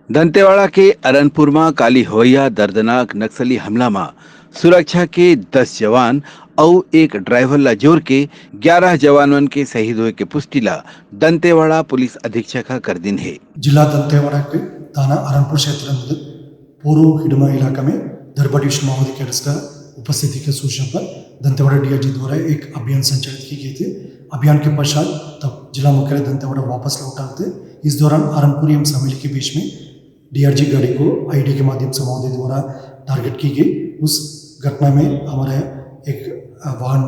दंतेवाड़ा के अरनपुर में काली होया दर्दनाक नक्सली हमला में सुरक्षा के 10 जवान और एक ड्राइवर ला जोर के 11 जवानन के शहीद हुए के पुष्टि ला दंतेवाड़ा पुलिस अधीक्षक का कर दिन है। जिला दंतेवाड़ा के थाना अरनपुर क्षेत्र में पूर्व हिडमा इलाका में दरबा डिविजन माओवादी कैडर्स का उपस्थिति के सूचना पर दंतेवाड़ा डीआईजी द्वारा एक अभियान संचालित की गई थी। अभियान के पश्चात तब जिला मुख्यालय दंतेवाड़ा वापस लौटा थे। इस दौरान अरनपुर एवं समेली के बीच में डीआरजी गाड़ी को आईडी के माध्यम से माओवादी द्वारा टारगेट की गई। उस घटना में हमारा एक वाहन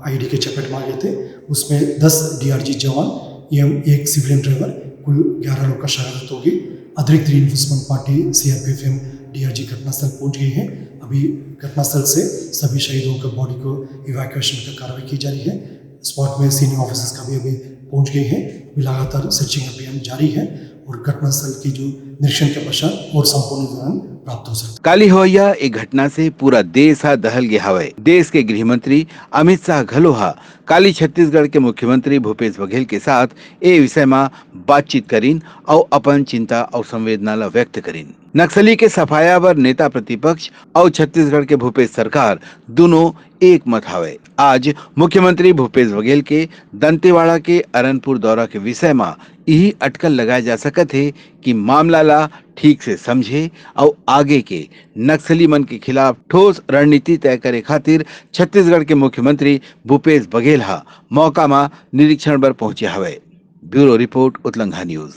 आईडी के चपेट में आ गए थे। उसमें 10 डीआरजी जवान एवं एक सिविलियन ड्राइवर कुल 11 लोग का शहादत होगी। अतिरिक्त रीइंफोर्समेंट पार्टी सीआरपीएफ एवं डीआरजी घटनास्थल पहुंच गई है। अभी घटनास्थल से सभी शहीदों के बॉडी को इवैक्यूएशन का कार्रवाई की जा रही है। स्पॉट में सीनियर ऑफिसर्स का भी अभी पहुंच गए हैं। अभी लगातार सर्चिंग अभियान जारी है और घटनास्थल की जो निरीक्षण के पश्चात और संपूर्ण विवरण प्राप्त हो सकता है। काली होया एक घटना से पूरा देश हा दहल गया हवे। देश के गृह मंत्री अमित शाह घलोहा काली छत्तीसगढ़ के मुख्यमंत्री भूपेश बघेल के साथ ए विषय में बातचीत करीन और अपन चिंता और संवेदना ला व्यक्त करीन। नक्सली के सफाया बर नेता प्रतिपक्ष और छत्तीसगढ़ के भूपेश सरकार दोनों एक मत हवे। आज मुख्यमंत्री भूपेश बघेल के दंतेवाड़ा के अरनपुर दौरा के विषय में यही अटकल लगाया जा सकत है कि मामला ला ठीक से समझे और आगे के नक्सली मन के खिलाफ ठोस रणनीति तय करे खातिर छत्तीसगढ़ के मुख्यमंत्री भूपेश बघेल हा मौका में निरीक्षण पर पहुंचे हवे। ब्यूरो रिपोर्ट उतलंघा न्यूज।